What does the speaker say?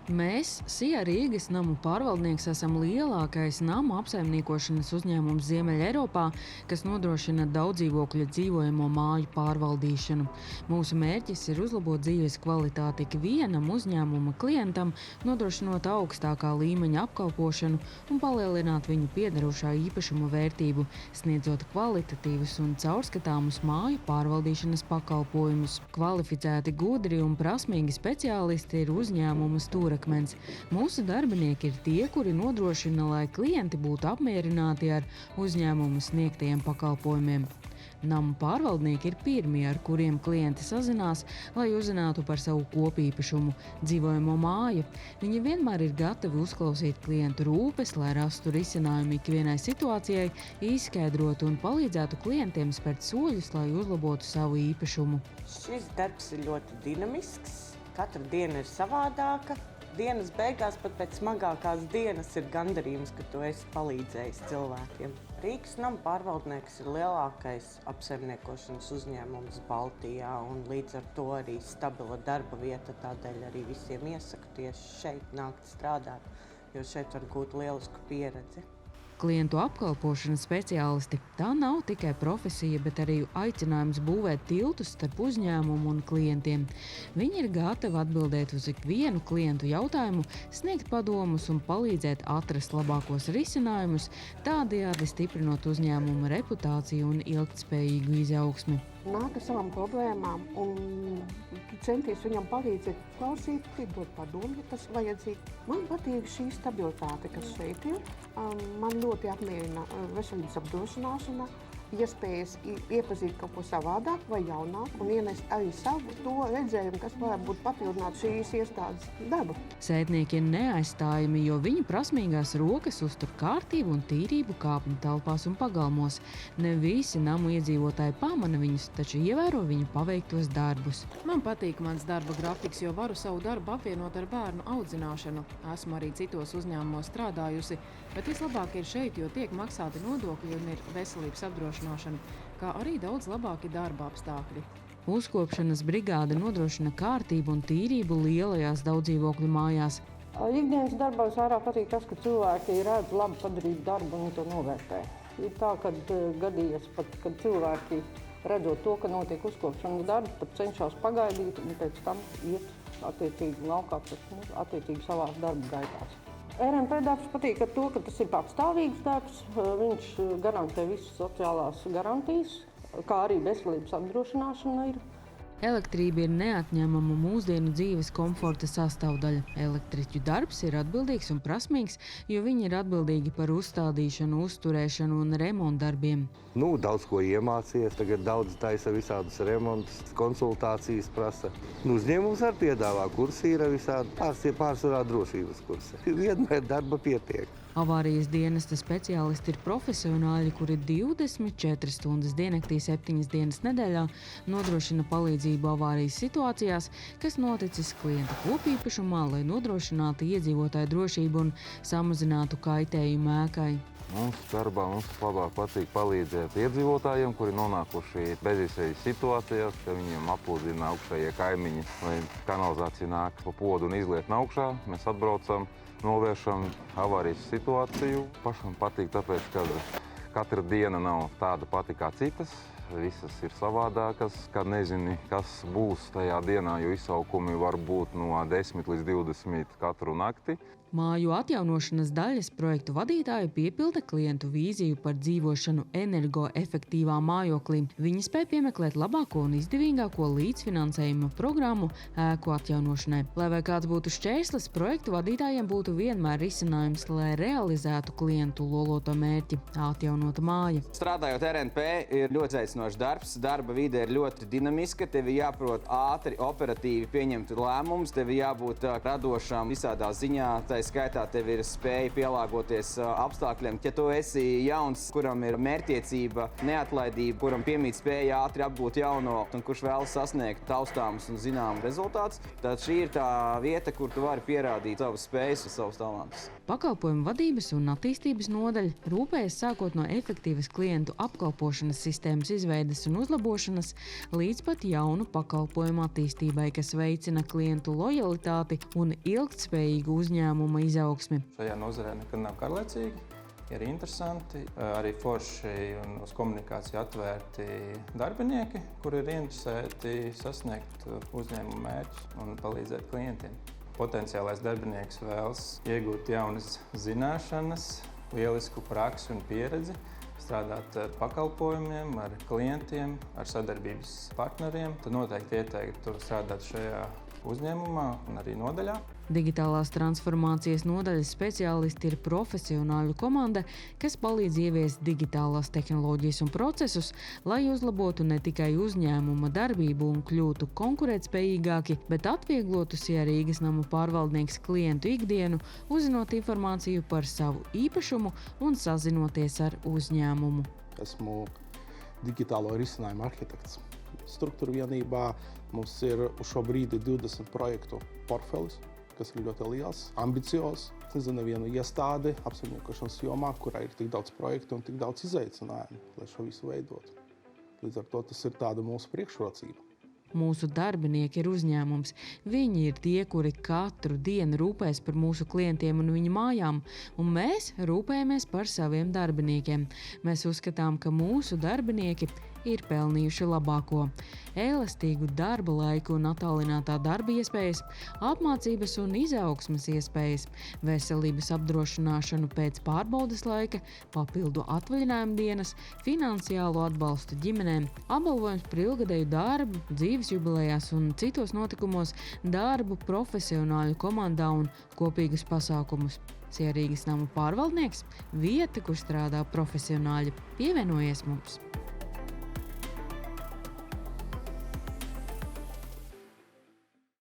Mēs, SIA Rīgas namu pārvaldnieks, esam lielākais namu apsaimniekošanas uzņēmums Ziemeļeiropā, kas nodrošina daudzdzīvokļu dzīvojamo māju pārvaldīšanu. Mūsu mērķis ir uzlabot dzīves kvalitāti ikvienam uzņēmuma klientam, nodrošinot augstākā līmeņa apkalpošanu un palielināt viņu piederošā īpašuma vērtību, sniedzot kvalitatīvus un caurskatāmus māju pārvaldīšanas pakalpojumus. Kvalificēti, gudri un prasmīgi speciālisti ir uzņēmuma stūrakmens. Mūsu darbinieki ir tie, kuri nodrošina, lai klienti būtu apmierināti ar uzņēmumu sniegtajiem pakalpojumiem. Namu pārvaldnieki ir pirmie, ar kuriem klienti sazinās, lai uzzinātu par savu kopīpašumu – dzīvojamo māju. Viņi vienmēr ir gatavi uzklausīt klientu rūpes, lai rastu risinājumu ikvienai situācijai, izskaidrotu un palīdzētu klientiem spērt soļus, lai uzlabotu savu īpašumu. Šis darbs ir ļoti dinamisks, katra diena ir savādāka. Dienas beigās, pat pēc smagākās dienas, ir gandarījums, ka tu esi palīdzējis cilvēkiem. Rīgas namu pārvaldnieks ir lielākais apsaimniekošanas uzņēmums Baltijā un līdz ar to arī stabila darba vieta, tādēļ arī visiem iesaku tieši šeit nākt strādāt, jo šeit var gūt lielisku pieredzi. Klientu apkalpošanas speciālisti – tā nav tikai profesija, bet arī aicinājums būvēt tiltus starp uzņēmumu un klientiem. Viņi ir gatavi atbildēt uz ikvienu klientu jautājumu, sniegt padomus un palīdzēt atrast labākos risinājumus, tādējādi stiprinot uzņēmuma reputāciju un ilgtspējīgu izaugsmi. Nāk ar savām problēmām un centies viņam palīdzēt, klausīt, dot padomu, ja tas vajadzīgi. Man patīk šī stabilitāte, kas šeit ir. Man ļoti apmierina veselības apdrošināšana, iespējas iepazīt kaut ko savādāk vai jaunāk un ienest arī savu to redzējumu, kas varētu būt papildināt šīs iestādes darbu. Sētnieki ir neaizstājami, jo viņu prasmīgās rokas uztur kārtību un tīrību kāpņu telpās un pagalmos. Ne visi namu iedzīvotāji pamana viņus, taču ievēro viņu paveiktos darbus. Man patīk mans darba grafiks, jo varu savu darbu apvienot ar bērnu audzināšanu. Esmu arī citos uzņēmumos strādājusi, bet vislabāk ir šeit, jo tiek maksāti nodokļi un ir veselības apdrošināšana, kā arī daudz labāki darba apstākļi. Uzkopšanas brigāde nodrošina kārtību un tīrību lielajās daudzdzīvokļu mājās. Ikdienas darbā vairāk patīk tas, ka cilvēki redz labi padarīt darbu un to novērtē. Ir tā, ka gadījies pat, kad cilvēki redzot to, ka notiek uzkopšanas darbs, pat cenšas pagaidīt un pēc tam iet attiecīgi laukā, attiecīgi savās darba gaitās. RMP darbs patīk ar to, ka tas ir patstāvīgs darbs, viņš garantē visas sociālās garantijas, kā arī veselības apdrošināšana ir. Elektrība ir neatņemama mūsdienu dzīves komforta sastāvdaļa. Elektriķu darbs ir atbildīgs un prasmīgs, jo viņi ir atbildīgi par uzstādīšanu, uzturēšanu un remontdarbiem. Daudz ko iemācījies, tagad daudz taisa visādus remontus, konsultācijas prasa. Uzņēmums arī piedāvā kursi, ir visādi pārsvarā drošības kursi. Vienmēr darba pietiek. Avārijas dienesta speciālisti ir profesionāļi, kuri 24 stundas diennaktī 7 dienas nedēļā nodrošina palīdzību avārijas situācijās, kas noticis klienta kopīpašumā, lai nodrošinātu iedzīvotāju drošību un samazinātu kaitējumu ēkai. Mums darbā labāk patīk palīdzēt iedzīvotājiem, kuri nonākuši bezizējas situācijās, ka viņiem aplūdina augšējie kaimiņi, vai kanalizācija nāk pa podu un izliet augšā. Mēs atbraucam, novēršam avārijas situāciju. Pašam patīk tāpēc, ka katra diena nav tāda pati kā citas. Visas ir savādākas, kad nezini, kas būs tajā dienā, jo izsaukumi var būt no 10 līdz 20 katru nakti. Māju atjaunošanas daļas projektu vadītāji piepilda klientu vīziju par dzīvošanu energoefektīvā mājoklī. Viņi spēj piemeklēt labāko un izdevīgāko līdzfinansējuma programmu ēku atjaunošanai. Lai vai kāds būtu šķērslis, projektu vadītājiem būtu vienmēr risinājums, lai realizētu klientu loloto mērķi – atjaunota māja. Strādājot RNP ir ļoti izaicinošs darbs, darba vide ir ļoti dinamiska, tev ir jāprot ātri, operatīvi pieņemt lēmumus, tev ir jābūt radošām visādā ziņā, tā Tā skaitā tev ir spēja pielāgoties apstākļiem. Ja tu esi jauns, kuram ir mērķtiecība, neatlaidība, kuram piemīt spēja ātri apgūt jauno un kurš vēlas sasniegt taustāmus un zināmu rezultātus, tad šī ir tā vieta, kur tu vari pierādīt savas spējas un savus talantus. Pakalpojumu vadības un attīstības nodaļa rūpējas sākot no efektīvas klientu apkalpošanas sistēmas izveides un uzlabošanas līdz pat jaunu pakalpojumu attīstībai, kas veicina klientu lojalitāti un ilgtspējīgu uzņēmuma izaugsmi. Šajā nozarē nekad nav garlaicīgi, ir interesanti, arī forši un uz komunikāciju atvērti darbinieki, kuri ir interesēti sasniegt uzņēmuma mērķus un palīdzēt klientiem. Potenciālais darbinieks vēlas iegūt jaunas zināšanas, lielisku praksi un pieredzi, strādāt ar pakalpojumiem, ar klientiem, ar sadarbības partneriem. Tad noteikti ieteiktu strādāt šajā uzņēmumā un arī nodaļā. Digitālās transformācijas nodaļas speciālisti ir profesionāļu komanda, kas palīdz ieviest digitālās tehnoloģijas un procesus, lai uzlabotu ne tikai uzņēmuma darbību un kļūtu konkurētspējīgāki, bet atvieglotu Rīgas namu pārvaldnieks klientu ikdienu, uzzinot informāciju par savu īpašumu un sazinoties ar uzņēmumu. Esmu digitālo risinājumu arhitekts. Struktūra vienībā mums ir uz šo brīdi 20 projektu portfelis, kas ir ļoti liels, ambiciozs. Nezinu nevienu iestādi apsaimniekošanas jomā, kurā ir tik daudz projektu un tik daudz izaicinājumu, lai šo visu veidotu. Līdz ar to tas ir tāda mūsu priekšrocība. Mūsu darbinieki ir uzņēmums. Viņi ir tie, kuri katru dienu rūpēs par mūsu klientiem un viņu mājām, un mēs rūpējamies par saviem darbiniekiem. Mēs uzskatām, ka mūsu darbinieki ir pelnījuši labāko. Elastīgu darba laiku un attālinātā darba iespējas, apmācības un izaugsmes iespējas, veselības apdrošināšanu pēc pārbaudes laika, papildu atvaļinājuma dienas, finansiālo atbalstu ģimenēm, apbalvojums par ilgadēju darbu, dzīves jubilejās un citos notikumos, darbu profesionāļu komandā un kopīgus pasākumus. Rīgas namu pārvaldnieks – vieta, kur strādā profesionāļi. Pievienojies mums!